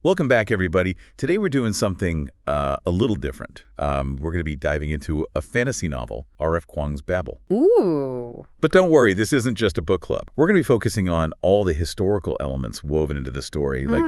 Welcome back, everybody. Today we're doing something a little different. We're going to be diving into a fantasy novel, R.F. Kuang's Babel. Ooh. But don't worry, this isn't just a book club. We're going to be focusing on all the historical elements woven into the story, like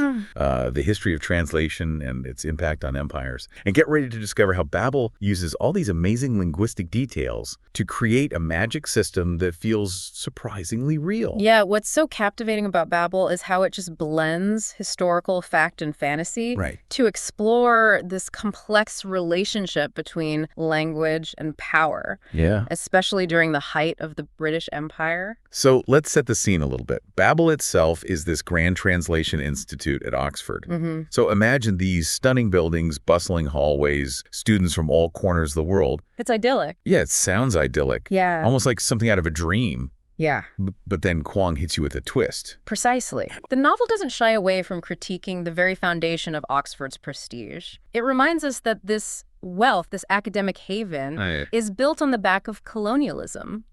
the history of translation and its impact on empires. And get ready to discover how Babel uses all these amazing linguistic details to create a magic system that feels surprisingly real. Yeah, what's so captivating about Babel is how it just blends historical fact and fantasy to explore this complex relationship between language and power. Yeah. Especially during the height of the British Empire. So let's set the scene a little bit. Babel itself is this grand translation institute at Oxford. So imagine these stunning buildings, bustling hallways, students from all corners of the world. It's idyllic. Yeah, it sounds idyllic. Yeah. Almost like something out of a dream. Yeah. But then Kuang hits you with a twist. Precisely. The novel doesn't shy away from critiquing the very foundation of Oxford's prestige. It reminds us that this wealth, this academic haven, is built on the back of colonialism.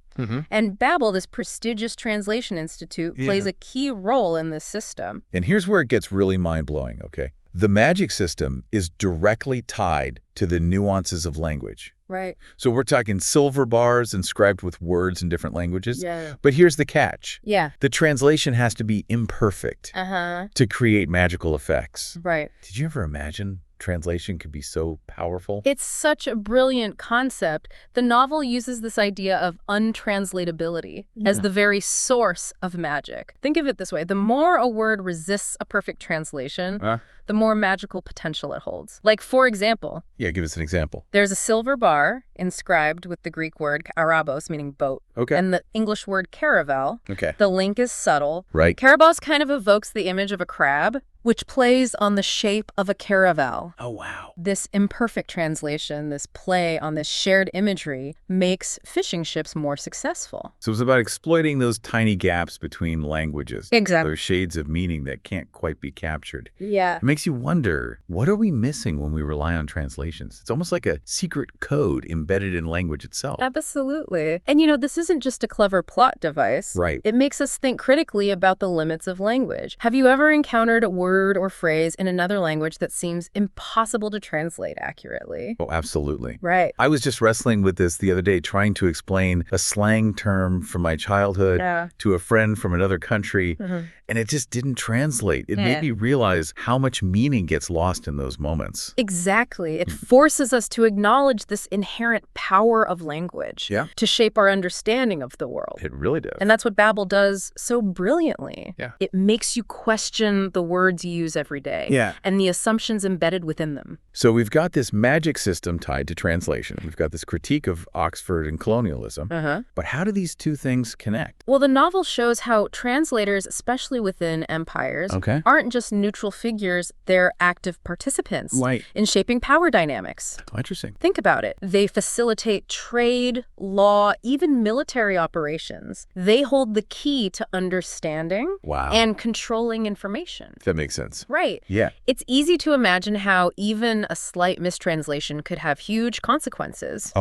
And Babel, this prestigious translation institute, plays a key role in this system. And here's where it gets really mind-blowing, okay? The magic system is directly tied to the nuances of language. Right. So we're talking silver bars inscribed with words in different languages. Yeah. But here's the catch. Yeah. The translation has to be imperfect to create magical effects. Right. Did you ever imagine translation could be so powerful? It's such a brilliant concept. The novel uses this idea of untranslatability as the very source of magic. Think of it this way. The more a word resists a perfect translation, the more magical potential it holds. Like, for example... Yeah, give us an example. There's a silver bar inscribed with the Greek word arabos, meaning boat, and the English word caravel. The link is subtle. Karabos kind of evokes the image of a crab, which plays on the shape of a caravel. Oh, wow. This imperfect translation, this play on this shared imagery, makes fishing ships more successful. So it's about exploiting those tiny gaps between languages. Exactly. Those shades of meaning that can't quite be captured. Yeah. It makes you wonder, what are we missing when we rely on translations? It's almost like a secret code embedded in language itself. Absolutely. And you know, this isn't just a clever plot device. It makes us think critically about the limits of language. Have you ever encountered a word or phrase in another language that seems impossible to translate accurately? Oh, absolutely. Right. I was just wrestling with this the other day, trying to explain a slang term from my childhood to a friend from another country, and it just didn't translate. It made me realize how much meaning gets lost in those moments. Exactly. It forces us to acknowledge this inherent power of language to shape our understanding of the world. It really does. And that's what Babel does so brilliantly. It makes you question the words you use every day and the assumptions embedded within them. So we've got this magic system tied to translation. We've got this critique of Oxford and colonialism. But how do these two things connect? Well, the novel shows how translators, especially within empires, aren't just neutral figures, they're active participants in shaping power dynamics. Oh, interesting. Think about it. They facilitate trade, law, even military operations. They hold the key to understanding and controlling information. That makes sense. Right. Yeah. It's easy to imagine how even a slight mistranslation could have huge consequences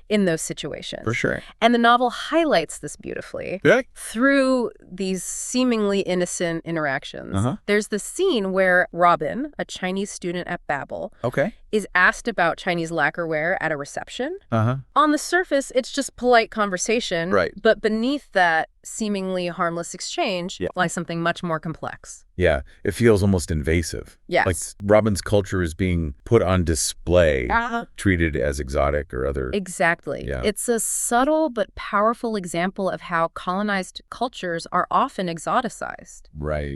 in those situations. For sure. And the novel highlights this beautifully through these seemingly innocent interactions. There's the scene where Robin, a Chinese student at Babel, is asked about Chinese lacquerware at a reception. On the surface, it's just polite conversation, but beneath that seemingly harmless exchange lies something much more complex. Yeah, it feels almost invasive. Yes. Like Robin's culture is being put on display, treated as exotic or other. Exactly. It's a subtle but powerful example of how colonized cultures are often exoticized.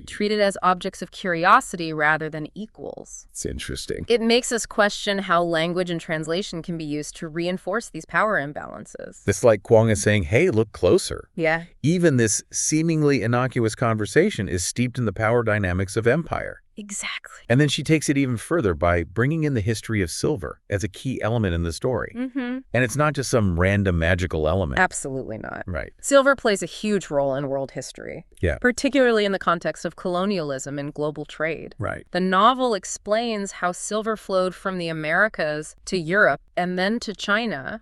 Treated as objects of curiosity rather than equals. It's interesting. It makes us question how language and translation can be used to reinforce these power imbalances. It's like Kuang is saying, hey, look closer. Yeah. Even this seemingly innocuous conversation is steeped in the power dynamics of empire. Exactly. And then she takes it even further by bringing in the history of silver as a key element in the story. And it's not just some random magical element. Absolutely not. Right. Silver plays a huge role in world history. Particularly in the context of colonialism and global trade. The novel explains how silver flowed from the Americas to Europe and then to China,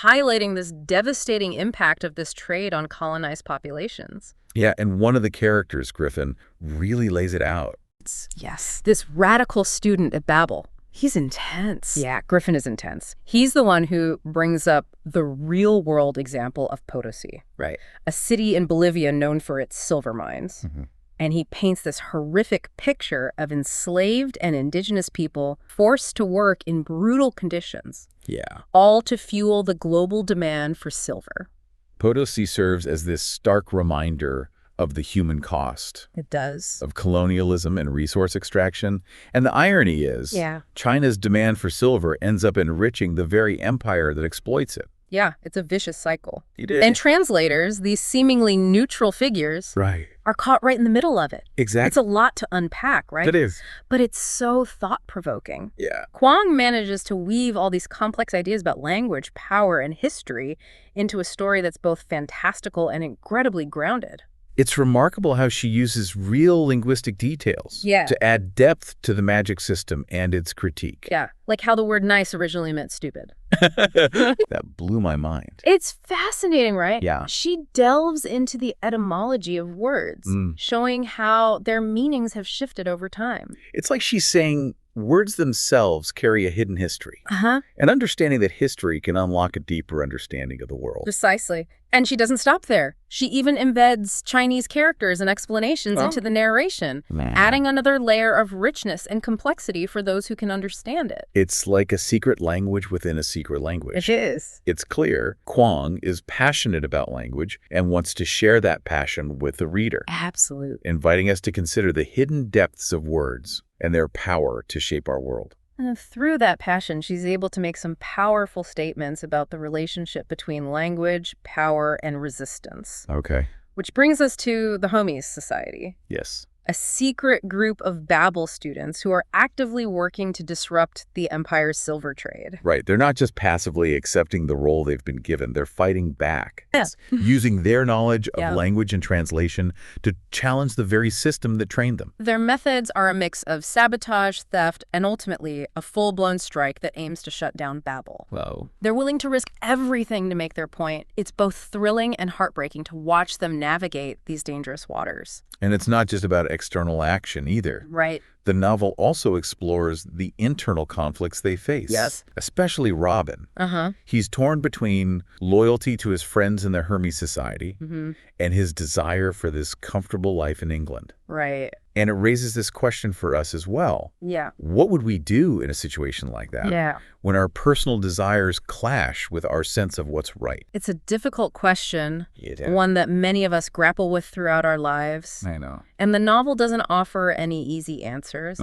highlighting this devastating impact of this trade on colonized populations. Yeah, and one of the characters, Griffin, really lays it out. Yes. This radical student at Babel. He's intense. Yeah, Griffin is intense. He's the one who brings up the real-world example of Potosi. Right. A city in Bolivia known for its silver mines. And he paints this horrific picture of enslaved and indigenous people forced to work in brutal conditions. Yeah. All to fuel the global demand for silver. Potosi serves as this stark reminder of the human cost. It does. Of colonialism and resource extraction. And the irony is, China's demand for silver ends up enriching the very empire that exploits it. Yeah, it's a vicious cycle. It is. And translators, these seemingly neutral figures, are caught right in the middle of it. Exactly. It's a lot to unpack, right? It is. But it's so thought-provoking. Yeah. Kuang manages to weave all these complex ideas about language, power, and history into a story that's both fantastical and incredibly grounded. It's remarkable how she uses real linguistic details to add depth to the magic system and its critique. Yeah, like how the word nice originally meant stupid. That blew my mind. It's fascinating, right? Yeah. She delves into the etymology of words, showing how their meanings have shifted over time. It's like she's saying words themselves carry a hidden history. And understanding that history can unlock a deeper understanding of the world. Precisely. And she doesn't stop there. She even embeds Chinese characters and explanations into the narration, adding another layer of richness and complexity for those who can understand it. It's like a secret language within a secret language. It is. It's clear Kuang is passionate about language and wants to share that passion with the reader. Absolutely. Inviting us to consider the hidden depths of words and their power to shape our world. And through that passion, she's able to make some powerful statements about the relationship between language, power, and resistance. Okay. Which brings us to the Homies Society. Yes. A secret group of Babel students who are actively working to disrupt the empire's silver trade. Right. They're not just passively accepting the role they've been given. They're fighting back. Using their knowledge of language and translation to challenge the very system that trained them. Their methods are a mix of sabotage, theft, and ultimately a full-blown strike that aims to shut down Babel. Whoa. They're willing to risk everything to make their point. It's both thrilling and heartbreaking to watch them navigate these dangerous waters. And it's not just about external action either. Right. The novel also explores the internal conflicts they face. Yes. Especially Robin. He's torn between loyalty to his friends in the Hermes Society and his desire for this comfortable life in England. Right. And it raises this question for us as well. Yeah. What would we do in a situation like that? Yeah. When our personal desires clash with our sense of what's right? It's a difficult question, one that many of us grapple with throughout our lives. I know. And the novel doesn't offer any easy answers,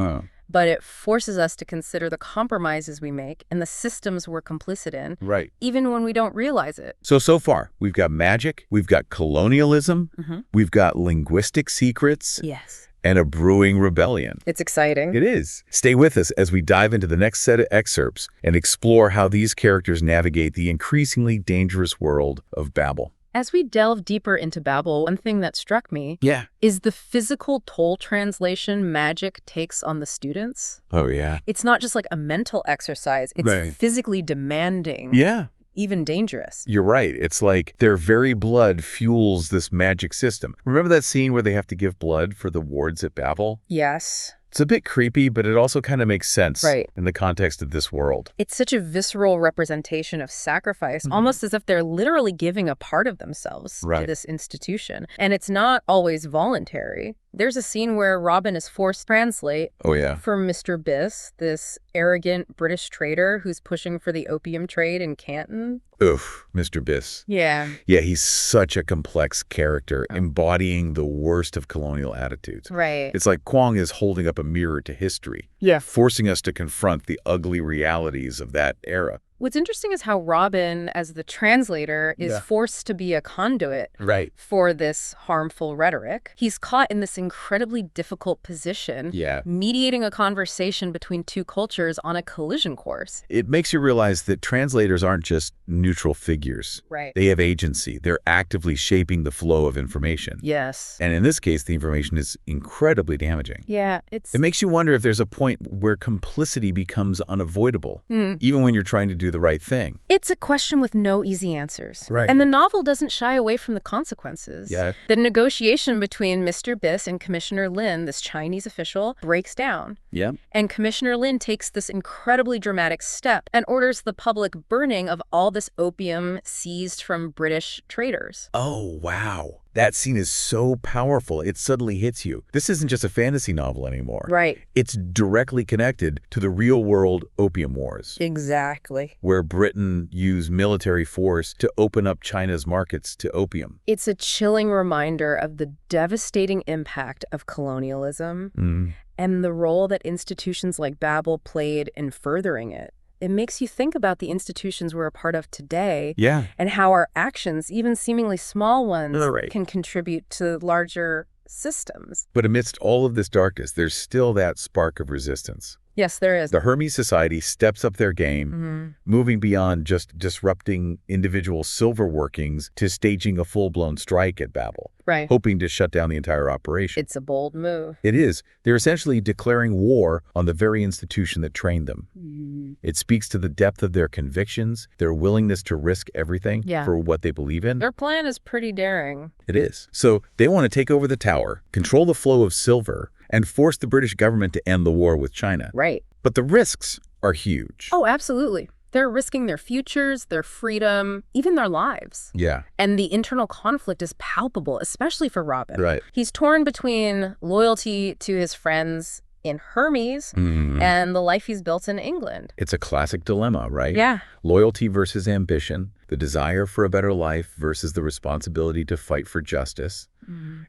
but it forces us to consider the compromises we make and the systems we're complicit in, even when we don't realize it. So far, we've got magic, we've got colonialism, we've got linguistic secrets. Yes. And a brewing rebellion. It's exciting. It is. Stay with us as we dive into the next set of excerpts and explore how these characters navigate the increasingly dangerous world of Babel. As we delve deeper into Babel, one thing that struck me is the physical toll translation magic takes on the students. Oh, yeah. It's not just like a mental exercise. It's physically demanding. Yeah. Even dangerous. You're right. It's like their very blood fuels this magic system. Remember that scene where they have to give blood for the wards at Babel? Yes. It's a bit creepy, but it also kind of makes sense in the context of this world. It's such a visceral representation of sacrifice, almost as if they're literally giving a part of themselves to this institution. And it's not always voluntary. There's a scene where Robin is forced to translate for Mr. Biss, this arrogant British trader who's pushing for the opium trade in Canton. Oof, Mr. Biss. Yeah. Yeah, he's such a complex character, embodying the worst of colonial attitudes. Right. It's like Kuang is holding up a mirror to history, forcing us to confront the ugly realities of that era. What's interesting is how Robin, as the translator, is forced to be a conduit for this harmful rhetoric. He's caught in this incredibly difficult position, mediating a conversation between two cultures on a collision course. It makes you realize that translators aren't just neutral figures. They have agency. They're actively shaping the flow of information. Yes. And in this case, the information is incredibly damaging. Yeah, It makes you wonder if there's a point where complicity becomes unavoidable, even when you're trying to do do the right thing? It's a question with no easy answers. Right. And the novel doesn't shy away from the consequences. Yeah. The negotiation between Mr. Biss and Commissioner Lin, this Chinese official, breaks down. Yeah. And Commissioner Lin takes this incredibly dramatic step and orders the public burning of all this opium seized from British traders. Oh, wow. That scene is so powerful, it suddenly hits you. This isn't just a fantasy novel anymore. Right. It's directly connected to the real-world opium wars. Exactly. Where Britain used military force to open up China's markets to opium. It's a chilling reminder of the devastating impact of colonialism and the role that institutions like Babel played in furthering it. It makes you think about the institutions we're a part of today and how our actions, even seemingly small ones, can contribute to larger systems. But amidst all of this darkness, there's still that spark of resistance. Yes, there is. The Hermes Society steps up their game, moving beyond just disrupting individual silver workings to staging a full-blown strike at Babel, hoping to shut down the entire operation. It's a bold move. It is. They're essentially declaring war on the very institution that trained them. It speaks to the depth of their convictions, their willingness to risk everything for what they believe in. Their plan is pretty daring. It is. So they want to take over the tower, control the flow of silver, and force the British government to end the war with China. Right. But the risks are huge. Oh, absolutely. They're risking their futures, their freedom, even their lives. Yeah. And the internal conflict is palpable, especially for Robin. Right. He's torn between loyalty to his friends in Hermes and the life he's built in England. It's a classic dilemma, right? Yeah. Loyalty versus ambition, the desire for a better life versus the responsibility to fight for justice.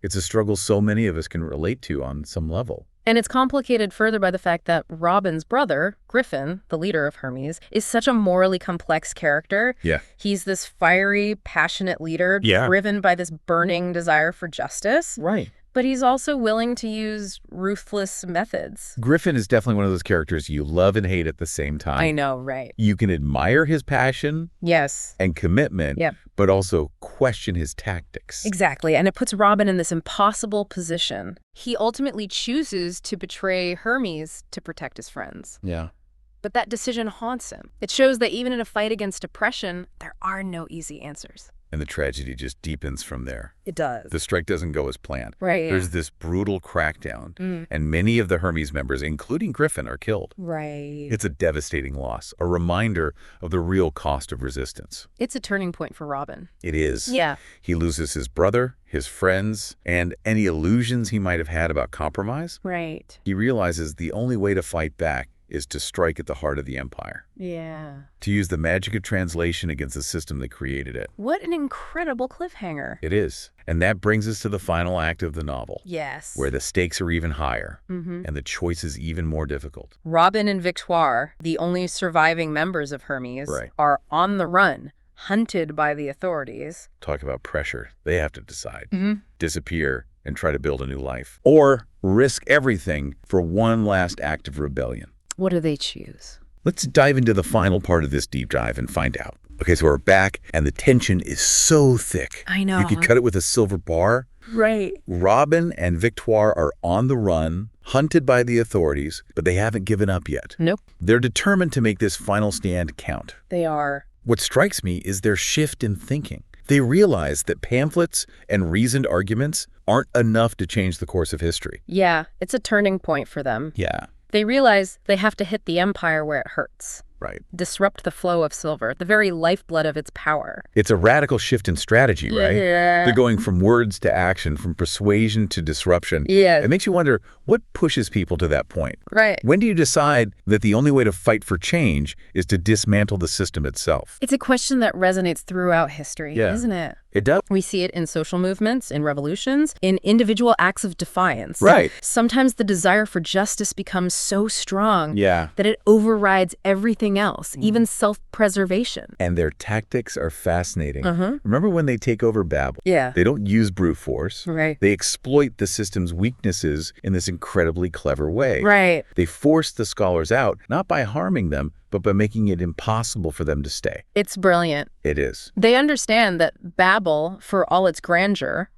It's a struggle so many of us can relate to on some level. And it's complicated further by the fact that Robin's brother, Griffin, the leader of Hermes, is such a morally complex character. Yeah. He's this fiery, passionate leader driven by this burning desire for justice. Right. But he's also willing to use ruthless methods. Griffin is definitely one of those characters you love and hate at the same time. I know, right. You can admire his passion and commitment, but also question his tactics. Exactly, and it puts Robin in this impossible position. He ultimately chooses to betray Hermes to protect his friends. Yeah. But that decision haunts him. It shows that even in a fight against oppression, there are no easy answers. And the tragedy just deepens from there. It does. The strike doesn't go as planned. Right. There's this brutal crackdown, and many of the Hermes members, including Griffin, are killed. Right. It's a devastating loss, a reminder of the real cost of resistance. It's a turning point for Robin. It is. Yeah. He loses his brother, his friends, and any illusions he might have had about compromise. Right. He realizes the only way to fight back is to strike at the heart of the empire. Yeah. To use the magic of translation against the system that created it. What an incredible cliffhanger. It is. And that brings us to the final act of the novel. Yes. Where the stakes are even higher and the choice is even more difficult. Robin and Victoire, the only surviving members of Hermes, are on the run, hunted by the authorities. Talk about pressure. They have to decide. Disappear and try to build a new life. Or risk everything for one last act of rebellion. What do they choose? Let's dive into the final part of this deep dive and find out. Okay, so we're back, and the tension is so thick. I know. You could cut it with a silver bar. Right. Robin and Victoire are on the run, hunted by the authorities, but they haven't given up yet. Nope. They're determined to make this final stand count. They are. What strikes me is their shift in thinking. They realize that pamphlets and reasoned arguments aren't enough to change the course of history. Yeah, it's a turning point for them. Yeah. They realize they have to hit the empire where it hurts. Right. Disrupt the flow of silver, the very lifeblood of its power. It's a radical shift in strategy, right? Yeah. They're going from words to action, from persuasion to disruption. Yeah. It makes you wonder, what pushes people to that point? Right. When do you decide that the only way to fight for change is to dismantle the system itself? It's a question that resonates throughout history, isn't it? It does. We see it in social movements, in revolutions, in individual acts of defiance. Right. Sometimes the desire for justice becomes so strong that it overrides everything else, even self-preservation. And their tactics are fascinating. Remember when they take over Babel? Yeah. They don't use brute force. Right. They exploit the system's weaknesses in this incredibly clever way. Right. They force the scholars out, not by harming them, but by making it impossible for them to stay. It's brilliant. It is. They understand that Babel, for all its grandeur,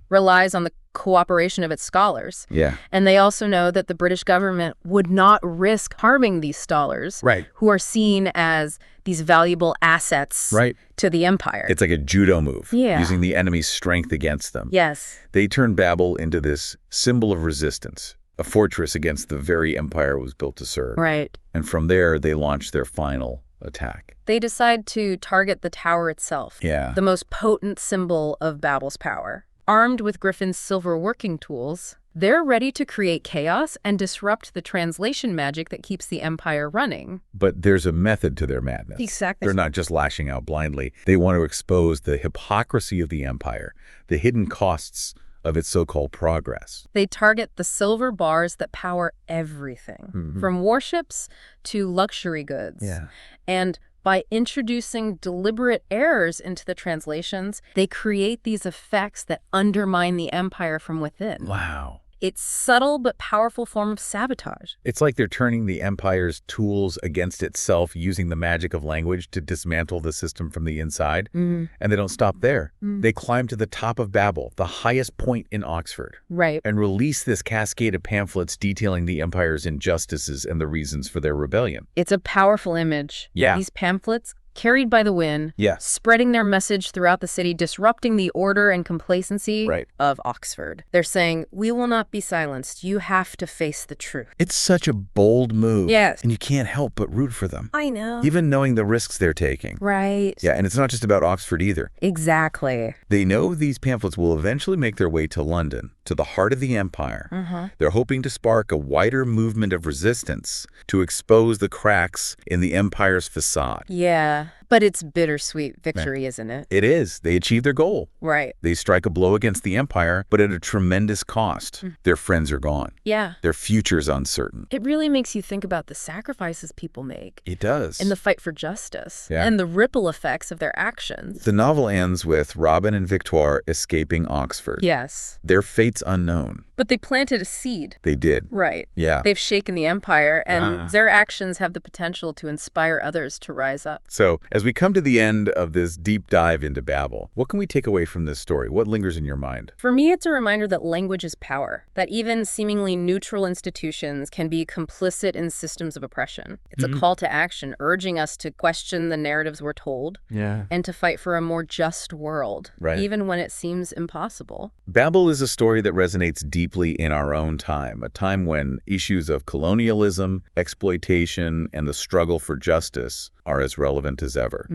relies on the cooperation of its scholars. Yeah. And they also know that the British government would not risk harming these scholars, who are seen as these valuable assets to the empire. It's like a judo move, yeah, using the enemy's strength against them. Yes. They turn Babel into this symbol of resistance, a fortress against the very empire it was built to serve. Right. And from there, they launch their final attack. They decide to target the tower itself, the most potent symbol of Babel's power. Armed with Griffin's silver working tools, they're ready to create chaos and disrupt the translation magic that keeps the empire running. But there's a method to their madness. Exactly. They're not just lashing out blindly. They want to expose the hypocrisy of the empire, the hidden costs of its so-called progress. They target the silver bars that power everything, from warships to luxury goods. Yeah. And by introducing deliberate errors into the translations, they create these effects that undermine the empire from within. Wow. It's subtle but powerful form of sabotage. It's like they're turning the empire's tools against itself, using the magic of language to dismantle the system from the inside. And they don't stop there. They climb to the top of Babel, the highest point in Oxford, and release this cascade of pamphlets detailing the empire's injustices and the reasons for their rebellion. It's a powerful image. Yeah. These pamphlets, carried by the wind, spreading their message throughout the city, disrupting the order and complacency of Oxford. They're saying, we will not be silenced. You have to face the truth. It's such a bold move. Yes. And you can't help but root for them. I know. Even knowing the risks they're taking. Right. Yeah, and it's not just about Oxford either. Exactly. They know these pamphlets will eventually make their way to London, to the heart of the empire. They're hoping to spark a wider movement of resistance to expose the cracks in the empire's facade. Yeah. But it's bittersweet victory, isn't it? It is. They achieve their goal. Right. They strike a blow against the empire, but at a tremendous cost. Their friends are gone. Yeah. Their future's uncertain. It really makes you think about the sacrifices people make. It does. In the fight for justice. And the ripple effects of their actions. The novel ends with Robin and Victoire escaping Oxford. Yes. Their fate's unknown. But they planted a seed. They did. Right. Yeah. They've shaken the empire, and their actions have the potential to inspire others to rise up. So, as we come to the end of this deep dive into Babel, what can we take away from this story? What lingers in your mind? For me, it's a reminder that language is power, that even seemingly neutral institutions can be complicit in systems of oppression. It's a call to action, urging us to question the narratives we're told and to fight for a more just world, even when it seems impossible. Babel is a story that resonates deeply in our own time, a time when issues of colonialism, exploitation, and the struggle for justice are as relevant as ever.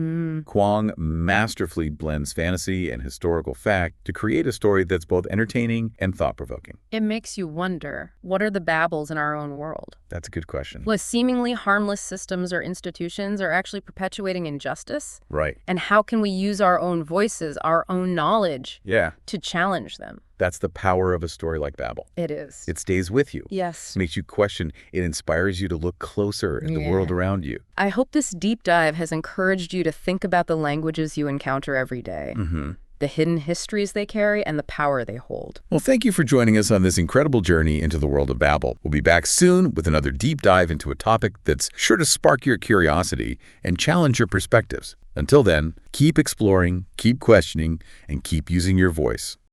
Kuang masterfully blends fantasy and historical fact to create a story that's both entertaining and thought-provoking. It makes you wonder, what are the Babels in our own world? That's a good question. What seemingly harmless systems or institutions are actually perpetuating injustice? Right. And how can we use our own voices, our own knowledge, to challenge them? That's the power of a story like Babel. It is. It stays with you. Yes. It makes you question. It inspires you to look closer at the world around you. I hope this deep dive has encouraged you to think about the languages you encounter every day, the hidden histories they carry, and the power they hold. Well, thank you for joining us on this incredible journey into the world of Babel. We'll be back soon with another deep dive into a topic that's sure to spark your curiosity and challenge your perspectives. Until then, keep exploring, keep questioning, and keep using your voice.